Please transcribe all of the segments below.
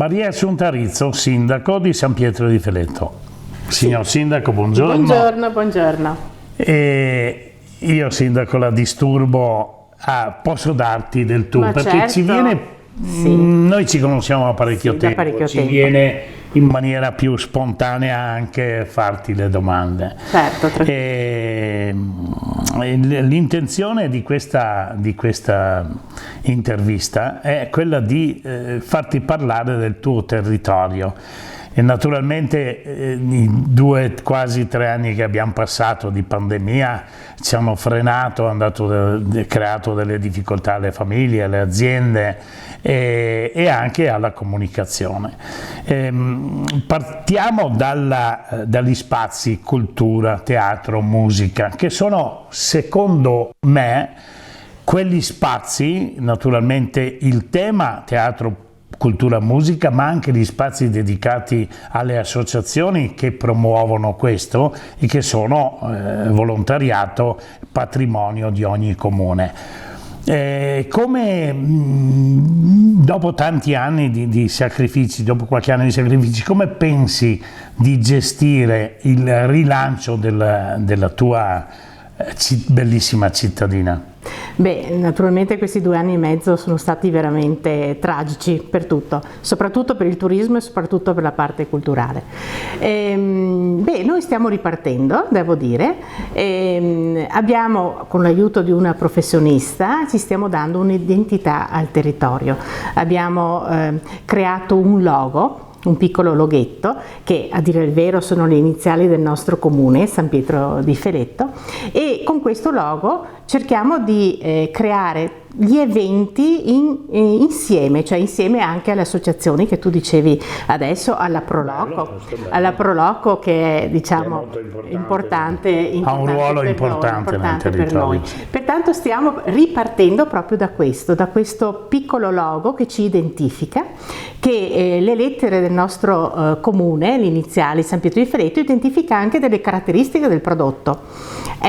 Maria Assunta Rizzo, sindaco di San Pietro di Feletto. Signor Sindaco, buongiorno. Buongiorno. E io, Sindaco, la disturbo, posso darti del tu, perché certo. ci viene, noi ci conosciamo da parecchio tempo, ci viene in maniera più spontanea anche farti le domande. Certo. L'intenzione di questa intervista è quella di farti parlare del tuo territorio. E naturalmente i quasi 3 anni che abbiamo passato di pandemia ci hanno frenato, hanno creato delle difficoltà alle famiglie, alle aziende e anche alla comunicazione. Partiamo dagli spazi cultura, teatro, musica, che sono, secondo me, quegli spazi, naturalmente il tema teatro, cultura, musica, ma anche gli spazi dedicati alle associazioni che promuovono questo e che sono volontariato, patrimonio di ogni comune. Dopo tanti anni di sacrifici, dopo qualche anno di sacrifici, come pensi di gestire il rilancio della tua bellissima cittadina? Beh, naturalmente questi 2 anni e mezzo sono stati veramente tragici per tutto, soprattutto per il turismo e soprattutto per la parte culturale. Noi stiamo ripartendo, devo dire, abbiamo, con l'aiuto di una professionista, ci stiamo dando un'identità al territorio. Abbiamo creato un logo, un piccolo loghetto che, a dire il vero, sono le iniziali del nostro comune, San Pietro di Feletto, e con questo logo cerchiamo di creare gli eventi insieme, cioè insieme anche alle associazioni che tu dicevi adesso, alla Proloco che è, diciamo, importante ha un ruolo importante nel territorio. Per noi. Pertanto stiamo ripartendo proprio da questo piccolo logo che ci identifica, che le lettere del nostro comune, le iniziali San Pietro di Feletto, identifica anche delle caratteristiche del prodotto.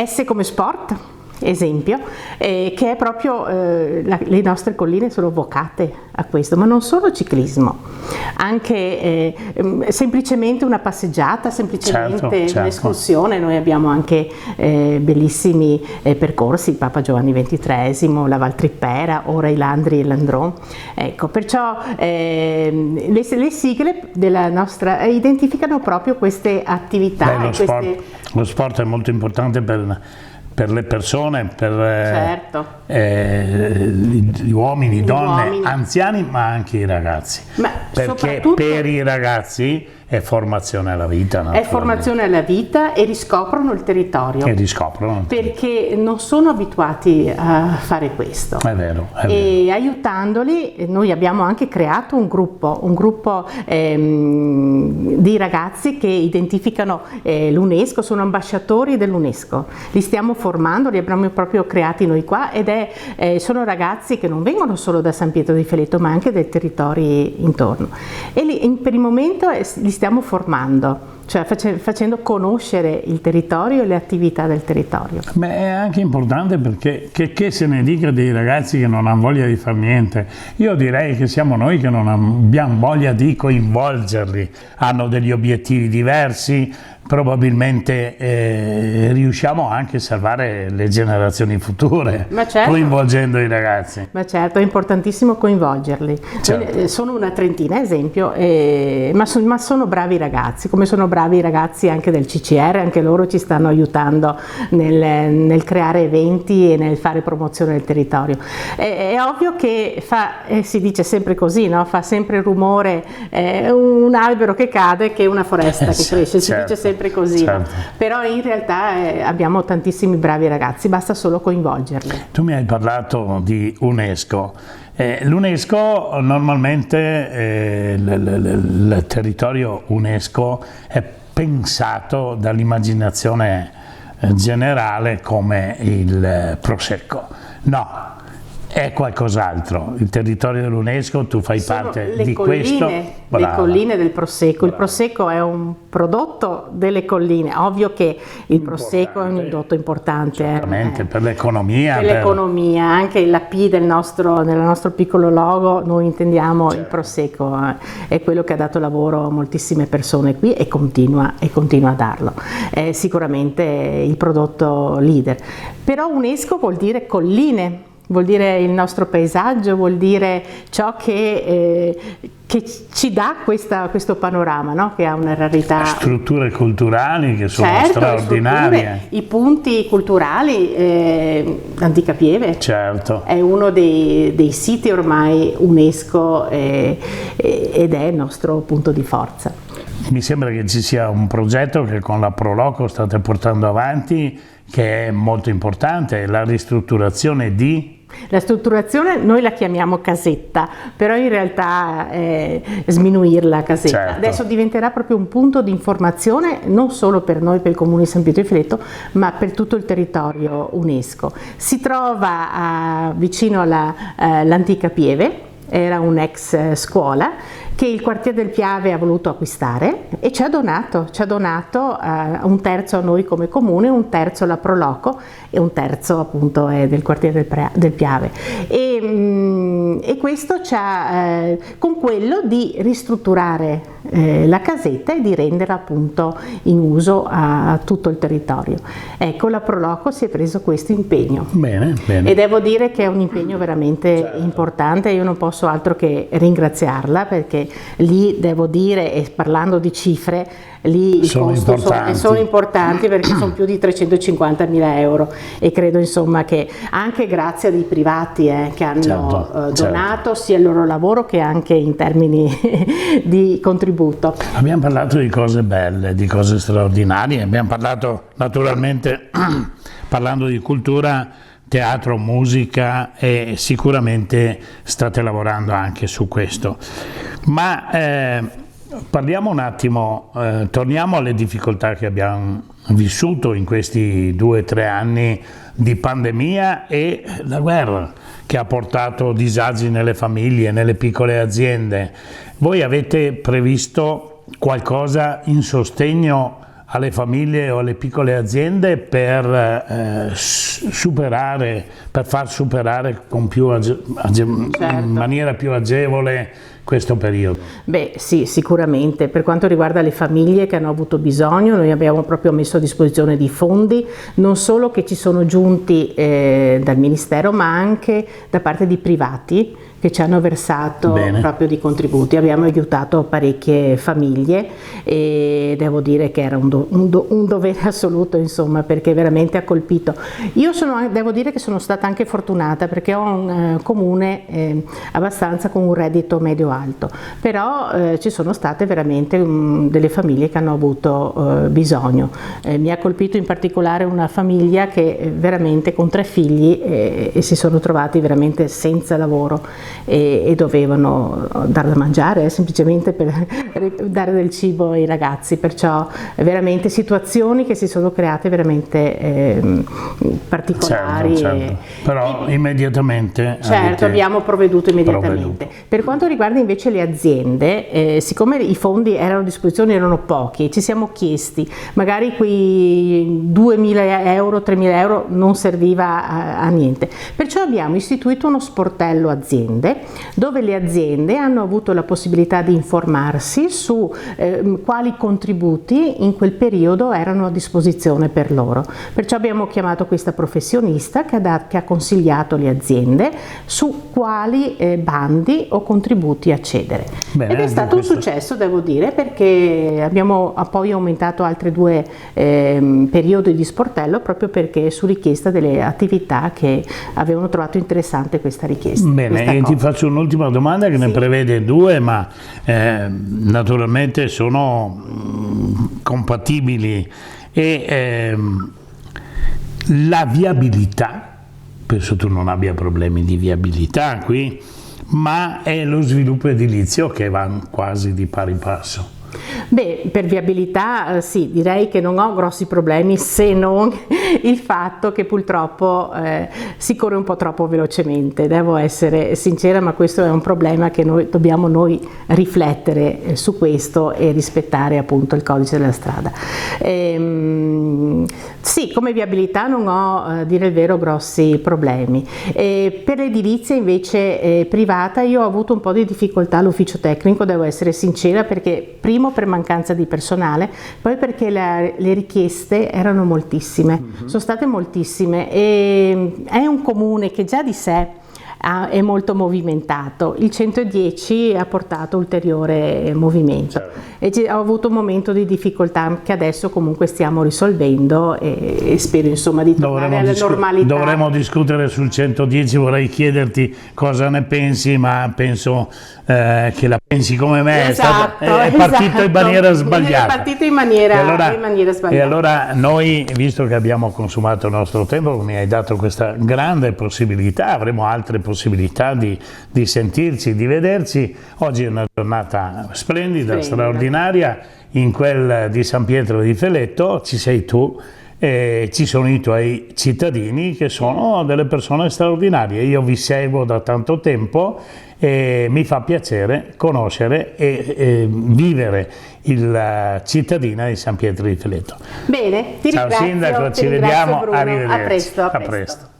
S come sport, esempio, che è proprio le nostre colline sono vocate a questo, ma non solo ciclismo, anche semplicemente una passeggiata, semplicemente certo. un'escursione. Noi abbiamo anche bellissimi percorsi, il Papa Giovanni XXIII, la Val Trippera, ora i Landri e l'Andron. Ecco, perciò le sigle della nostra identificano proprio queste attività. Lo sport è molto importante per le persone, per gli uomini, donne, anziani, ma anche i ragazzi. Perché per i ragazzi è formazione alla vita. È formazione alla vita e riscoprono il territorio. Perché non sono abituati a fare questo. È vero. E aiutandoli, noi abbiamo anche creato un gruppo di ragazzi che identificano l'UNESCO, sono ambasciatori dell'UNESCO. Li stiamo formando, li abbiamo proprio creati noi qua, ed sono ragazzi che non vengono solo da San Pietro di Feletto, ma anche dai territori intorno. E per il momento li stiamo formando, cioè facendo conoscere il territorio e le attività del territorio. Beh, è anche importante, perché che se ne dica dei ragazzi che non hanno voglia di fare niente. Io direi che siamo noi che non abbiamo voglia di coinvolgerli, hanno degli obiettivi diversi, probabilmente riusciamo anche a salvare le generazioni future, coinvolgendo i ragazzi. Ma certo, è importantissimo coinvolgerli. Certo. Sono una trentina, esempio, ma sono bravi ragazzi, come sono bravi i ragazzi anche del CCR, anche loro ci stanno aiutando nel creare eventi e nel fare promozione del territorio. È ovvio che si dice sempre così, no? Fa sempre rumore un albero che cade che una foresta che cresce, si dice sempre così, certo. Però in realtà abbiamo tantissimi bravi ragazzi, basta solo coinvolgerli. Tu mi hai parlato di UNESCO. L'UNESCO normalmente, il territorio UNESCO è pensato dall'immaginazione generale come il Prosecco. No, è qualcos'altro. Il territorio dell'UNESCO, tu fai parte di questo. Le colline del Prosecco. Il Prosecco è un prodotto delle colline. Ovvio che il Prosecco è un indotto importante. Certamente, per l'economia. Per l'economia, anche la P nel nostro piccolo logo, noi intendiamo il Prosecco. È quello che ha dato lavoro a moltissime persone qui e continua a darlo. È sicuramente il prodotto leader. Però UNESCO vuol dire colline. Vuol dire il nostro paesaggio, vuol dire ciò che ci dà questo panorama, no? Che ha una rarità. Strutture culturali che sono straordinarie. I punti culturali, l'Antica Pieve è uno dei siti ormai UNESCO ed è il nostro punto di forza. Mi sembra che ci sia un progetto che con la Proloco state portando avanti, che è molto importante, la ristrutturazione di... La strutturazione noi la chiamiamo casetta, però in realtà è sminuirla casetta. Certo. Adesso diventerà proprio un punto di informazione non solo per noi, per il Comune di San Pietro di Filetto, ma per tutto il territorio UNESCO. Si trova vicino all'Antica Pieve, era un'ex scuola che il quartiere del Piave ha voluto acquistare e ci ha donato un terzo a noi come comune, un terzo alla Proloco e un terzo appunto è del quartiere del Piave e questo ci ha con quello di ristrutturare la casetta e di renderla appunto in uso a tutto il territorio. Ecco, la Proloco si è preso questo impegno. Bene. E devo dire che è un impegno veramente importante, io non posso altro che ringraziarla perché lì devo dire, e parlando di cifre, lì i costi sono importanti perché sono più di 350.000 euro e credo insomma che anche grazie ai privati che hanno donato sia il loro lavoro che anche in termini di contributo. Abbiamo parlato di cose belle, di cose straordinarie, abbiamo parlato naturalmente parlando di cultura, teatro, musica e sicuramente state lavorando anche su questo. Ma parliamo un attimo, torniamo alle difficoltà che abbiamo vissuto in questi 2 o 3 anni di pandemia e la guerra che ha portato disagi nelle famiglie, nelle piccole aziende. Voi avete previsto qualcosa in sostegno alle famiglie o alle piccole aziende per far superare con in maniera più agevole questo periodo? Beh sì, sicuramente. Per quanto riguarda le famiglie che hanno avuto bisogno, noi abbiamo proprio messo a disposizione di fondi, non solo che ci sono giunti dal Ministero, ma anche da parte di privati che ci hanno versato proprio di contributi. Abbiamo aiutato parecchie famiglie e devo dire che era un dovere assoluto, insomma, perché veramente ha colpito. Io devo dire che sono stata anche fortunata perché ho un comune abbastanza con un reddito medio-alto, però ci sono state veramente delle famiglie che hanno avuto bisogno. Mi ha colpito in particolare una famiglia che veramente con 3 figli e si sono trovati veramente senza lavoro e dovevano dare da mangiare semplicemente per dare del cibo ai ragazzi, perciò veramente situazioni che si sono create veramente particolari. Certo. Però immediatamente abbiamo provveduto immediatamente. Per quanto riguarda invece le aziende, siccome i fondi erano a disposizione, erano pochi, ci siamo chiesti magari quei 2.000 euro, 3.000 euro non serviva a niente, perciò abbiamo istituito uno sportello aziende dove le aziende hanno avuto la possibilità di informarsi su quali contributi in quel periodo erano a disposizione per loro. Perciò abbiamo chiamato questa professionista che ha consigliato le aziende su quali bandi o contributi accedere. Ed è stato un successo, devo dire, perché abbiamo poi aumentato altri 2 periodi di sportello proprio perché su richiesta delle attività che avevano trovato interessante questa richiesta. Bene, ti faccio un'ultima domanda che ne prevede 2, ma naturalmente sono compatibili. E la viabilità, penso tu non abbia problemi di viabilità qui, ma è lo sviluppo edilizio che va quasi di pari passo. Beh, per viabilità sì, direi che non ho grossi problemi, se non il fatto che purtroppo si corre un po' troppo velocemente, devo essere sincera, ma questo è un problema che dobbiamo riflettere su questo e rispettare appunto il codice della strada. Sì, come viabilità non ho, a dire il vero, grossi problemi. Per l'edilizia invece privata io ho avuto un po' di difficoltà all'ufficio tecnico, devo essere sincera, perché primo per mancanza di personale, poi perché le richieste erano moltissime, sono state moltissime, e è un comune che già di sé è molto movimentato. Il 110 ha portato ulteriore movimento, e ho avuto un momento di difficoltà che adesso comunque stiamo risolvendo, e spero insomma di tornare alla normalità. Dovremmo discutere sul 110, vorrei chiederti cosa ne pensi, ma penso che la pensi come me. Esatto, è partito in maniera sbagliata. È partito in maniera sbagliata. E allora noi, visto che abbiamo consumato il nostro tempo, mi hai dato questa grande possibilità, avremo altre possibilità di sentirci, di vederci. Oggi è una giornata splendida, straordinaria. In quel di San Pietro di Feletto ci sei tu, e ci sono i tuoi cittadini che sono delle persone straordinarie. Io vi seguo da tanto tempo e mi fa piacere conoscere e vivere il cittadina di San Pietro di Feletto. Bene, ti Ciao ringrazio. Sindaco, ci ringrazio, vediamo, Bruno. arrivederci. A presto.